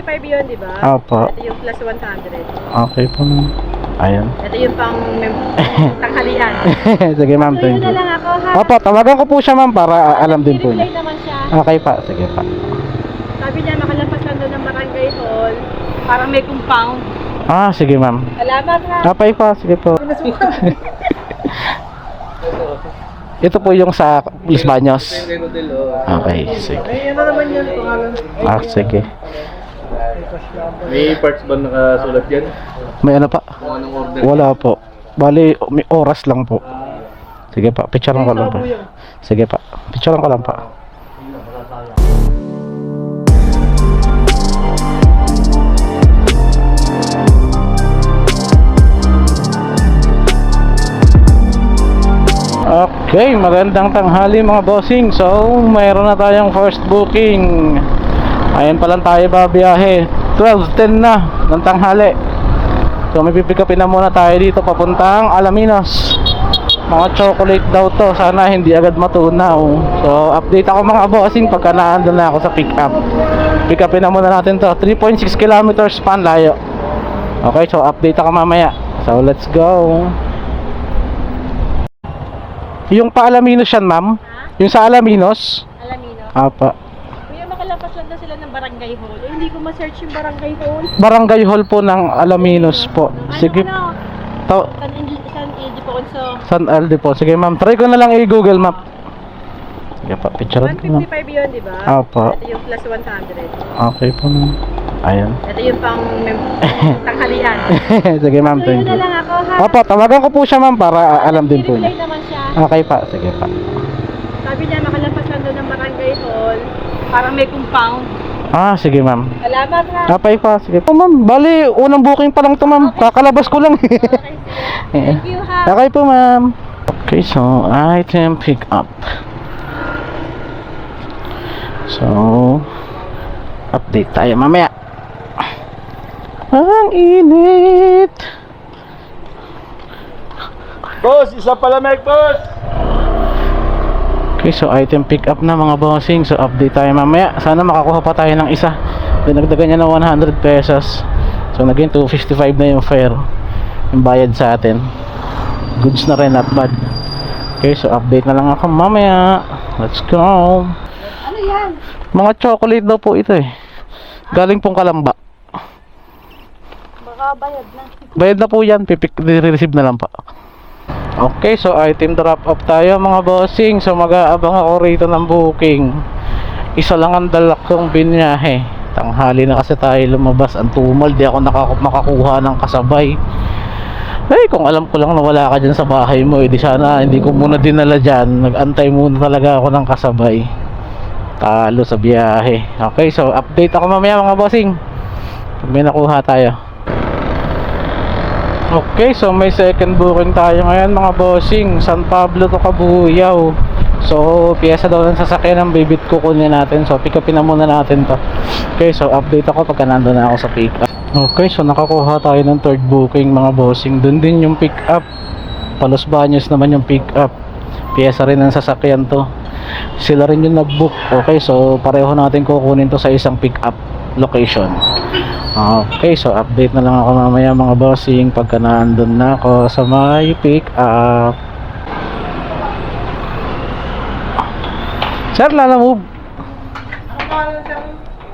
5 yun, di ba? Opo. Ito yung plus 100. Okay po ma'am. Ayan. Ito yung pang tanghalian. Sige ma'am, So, thank yun you. na lang ako, ha? Opo, tawagan ko po siya ma'am para alam din po I-reply niya. naman siya. Okay pa, sige pa. Sabi niya, makalampas lang doon ng barangay hall. Parang may compound. Ah, sige ma'am. Salamat, ha? Okay pa, sige po. Ito po yung sa Los Baños. Okay, sige. Ano naman yun, pangalan? Ah, sige. May parts ba nakasulat yan? May ano pa? Kung anong order? Wala po. Bali, may oras lang po. Sige pa, picturean ko lang pa. Sige pa, picturean ko lang pa. Okay, magandang tanghali mga bossing. So, mayroon na tayong first booking. Ayan pa lang tayo babiyahe. 12:10 na ng tanghali. So, may pipikapin na muna tayo dito papuntang Alaminos. Mga chocolate daw to. Sana hindi agad matunaw. So, update ako mga bossing pagka naandun na ako sa pick up. Pick-upin na muna natin to. 3.6 kilometers pa ang layo. Okay, so update ako mamaya. So, let's go. Yung pa Alaminos yan, ma'am? Yung sa Alaminos? Alamino. Apa. Kuya, makalampas lang daw sila ng barangay hall. Eh, hindi ko ma-search yung barangay hall. Barangay Hall po ng Alaminos po. Sige. Ano? To, San Ildefonso. San Alde po. Sige ma'am, try ko na lang i-Google Map. Sige pa, picture ko na. 155 yun, di ba? Opo. Ito yung plus 100. Okay po ma'am. Ayan. Ito yung pang tanghalian. Sige ma'am, So, thank yun na you. lang ako, ha? Opo, tawagan ko po siya ma'am para alam din po I-reply niya. naman siya. Okay pa, sige pa. Sabi niya, makalampas lang doon ng barangay hall. Parang may compound. Ah, sige ma'am. Salamat, ha? Okay pa, sige po ma'am. Bali, unang booking pa lang to ma'am. Kakalabas ko lang. Okay, sige. Thank you, ha? Okay po ma'am. Okay, so item pick up. So, update tayo mamaya. Ang init. Boss, isa pala Mike, boss! Okay, so item pick up na mga bossing. So update tayo mamaya. Sana makakuha pa tayo ng isa. Dinagdagan niya ng 100 pesos. So naging 255 na yung fare, yung bayad sa atin. Goods na rin, not bad. Okay, so update na lang ako mamaya. Let's go. Ano yan? Mga chocolate daw po ito eh. Galing pong Kalamba. Baka bayad na. Bayad na po yan. Receive na lang pa. Okay, so item drop off tayo mga bossing. So mag-aabang ako rito ng booking. Isa lang ang dala kong binyahe. Tanghali na kasi tayo lumabas. Ang tumal, di ako makakuha ng kasabay. Eh, kung alam ko lang na wala ka dyan sa bahay mo, di sana hindi ko muna dinala dyan. Nag-antay muna talaga ako ng kasabay. Talo sa biyahe. Okay, so update ako mamaya mga bossing. May nakuha tayo. Okay, so may second booking tayo ngayon mga bossing. San Pablo to Cabuyao. So, piyesa daw ng sasakyan ng bibit ko kunin natin. So, pick upin na muna natin to. Okay, so update ako pagka nandun na ako sa pick up. Okay, so nakakuha tayo ng third booking mga bossing. Dun din yung pick up. Palos Baños naman yung pick up. Piyesa rin ng sasakyan to. Sila rin yung nag-book. Okay, so pareho natin kukunin to sa isang pick up location. Okay, so update na lang ako mamaya mga bossing pagka naandun na ako sa may pick up. Sir, lalamove.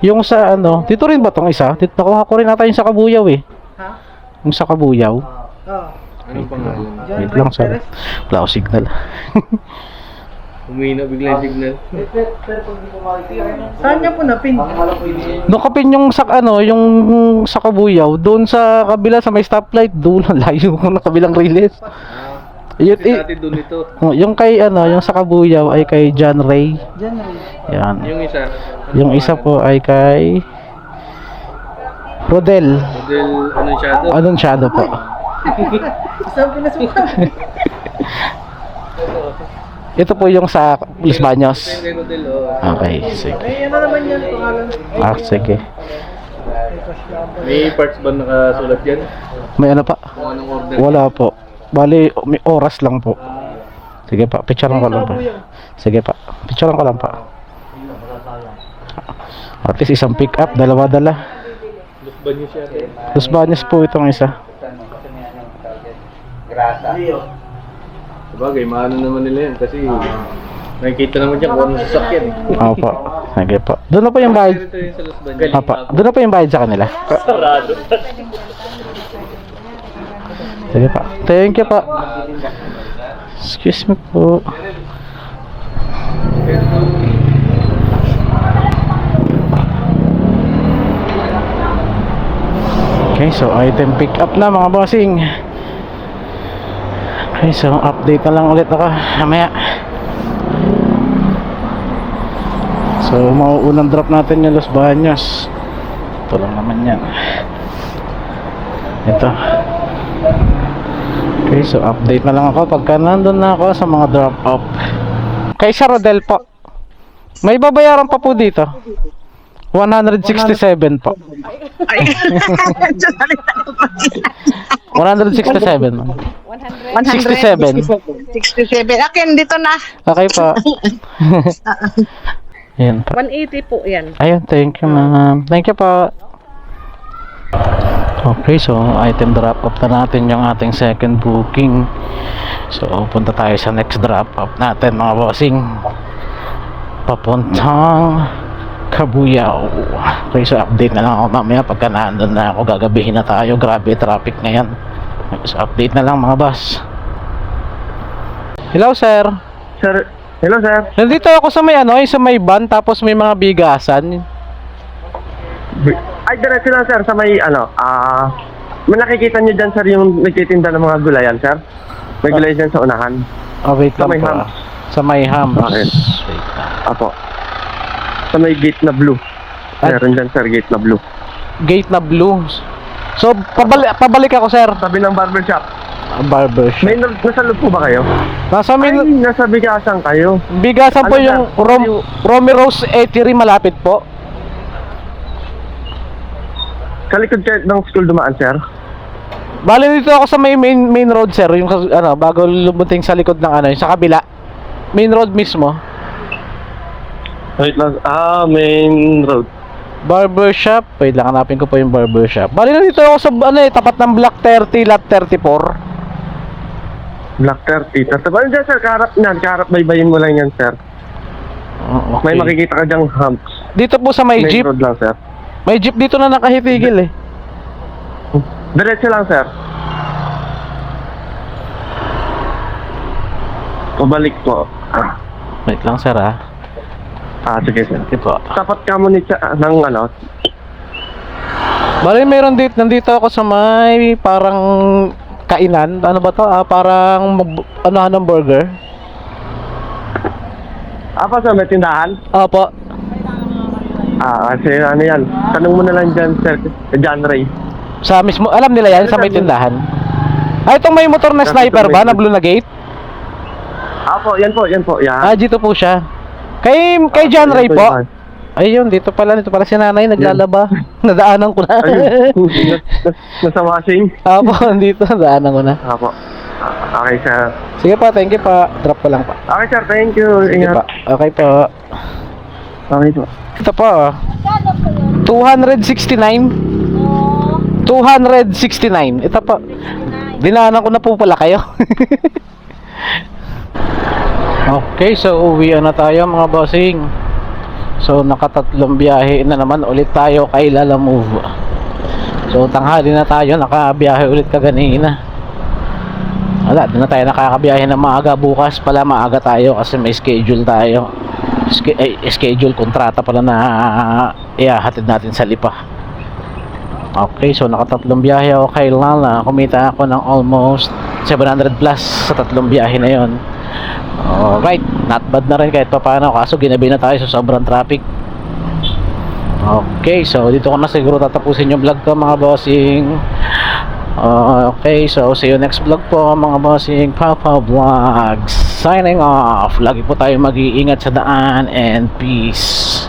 Yung sa ano, dito rin ba tong isa? Dito nakuha ko rin natin yung sa Cabuyao eh. Ha? Yung sa Cabuyao. Anong pangalan? Wait lang sir. Wala ko signal. Humina bigla yung signal. Saan niya po napin? Doon kapin yung sa ano, yung sa Cabuyao, doon sa kabila sa may stoplight, doon layo ko na kabilang riles. Yun, Kasi dati doon ito. yung kay ano, yung sa Cabuyao ay kay John Ray. Diyan rin. Yan. Yung isa. Yung isa po ay kay Rodel Model Anunciado. Anunciado po. Saan pinasukan? Ito po yung sa Los Baños. Yung model, oh. Okay, sige. Ano naman yan, pangalan? Ah, sige. May parts ba nakasulat yan? May ano pa? Kung anong order? Wala po. Bali, may oras lang po. Sige pa, picturean ko lang pa. Sige pa, picturean ko lang pa. At least isang pick up, dalawa-dala. Banyos yata. Los Baños po itong isa. Sabagay, maano naman nila yan kasi nakikita naman dyan kung anong sasakyan eh. Opo. Sige po. Doon na po yung bayad. Ito yung sa Los Baños. Opo. Doon na po yung bayad sa kanila. Sarado. Sige po. Thank you po. Excuse me po. Okay, so item pick up na mga bossing. Okay, so update na lang ulit ako mamaya. So mauunang drop natin yung Los Baños. Ito lang naman yan. Ito. Okay, so update na lang ako pagka nandun na ako sa mga drop off. Kay Sir Rodel po, may babayaran pa po dito. 167 po. 167. 67. 67. Akin, dito na. Okay po. Ayan po. 180 po yan. Ayun, thank you ma'am. Thank you po. Okay, so item drop off na natin yung ating second booking. So punta tayo sa next drop off natin mga bossing. Papuntang Kabuyao. Okay, so update na lang ako mamaya pagka nandun na ako. Gagabihin na tayo. Grabe traffic ngayon. So update na lang mga boss. Hello sir. Sir, hello sir. Nandito ako sa may ano, sa may van tapos may mga bigasan. Ay, diretso lang sir sa may may nakikita niyo dyan sir yung nagtitinda ng mga gulayan sir? May gulay dyan sa unahan. Oh, wait Sa lang may po. hams. Sa may hams. Okay. Wait lang. Apo. Sa may gate na blue. Meron dyan sir, gate na blue. Gate na blue. So, pabalik ako sir. Sabi ng barbershop. Barber shop. May nasa loob po ba kayo? Nasa Ay, may nasa bigasan kayo. bigasan po Ano, yung sir? Romy Rose Eatery malapit po. Sa likod kayo ng school dumaan sir? Bali dito ako sa may main road sir, yung ano, bago lumuting sa likod ng ano, yung sa kabila. Main road mismo. Wait lang. Main road. Barber shop. Wait lang, hanapin ko po yung barber shop. Bali nandito ako sa ano tapat ng Block 30, Lot 34. Block 30. Tatabaan dyan sir, kaharap niyan. Kaharap baybayin mo lang yan sir. Oh, okay. May makikita ka dyang humps. Dito po sa may Main jeep. road lang sir. May jeep dito na nakahitigil eh. Diretso lang sir. Pabalik po. Wait lang sir ah. Sige sir. Sige po. Tapat ka mo ng ano. Bali meron dito, nandito ako sa may parang kainan. Ano ba to? Parang ano burger. Apa sir, may tindahan? Opo. Kasi ano yan. Tanong mo na lang dyan sir. John Ray. Sa mismo, alam nila yan sa may tindahan. Itong may motor na sniper ba na blue na gate? Yan po. Yan. Dito po siya. Kay John Ray po. Ayun, dito pala si nanay naglalaba. Nadaanan ko na. Ayun. Nasa washing. Opo, dito nadaanan ko na. Apo. Okay sir. Sige pa, thank you pa. Drop ko lang pa. Okay sir, thank you. Sige Ingat. pa. Okay po. Okay po. Ito po. 269. 269. Ito po. Dinaanan ko na po pala kayo. Okay, so uwi na tayo mga bossing. So nakatatlong biyahe na naman ulit tayo kay Lala Move. So tanghali na tayo, nakabiyahe ulit kaganina. Wala, di na tayo nakakabiyahe na maaga. Bukas pala maaga tayo kasi may schedule tayo. Schedule, kontrata pala na ihahatid natin sa Lipa. Okay, so nakatatlong biyahe ako kay Lala. Kumita ako ng almost 700 plus sa tatlong biyahe na yon. Alright, not bad na rin kahit pa paano. Kaso ginabi na tayo sa sobrang traffic. Okay, so dito ko na siguro tatapusin yung vlog ko mga bossing. Okay, so see you next vlog po mga bossing. Papa Vlogs signing off. Lagi po tayo mag-iingat sa daan and peace.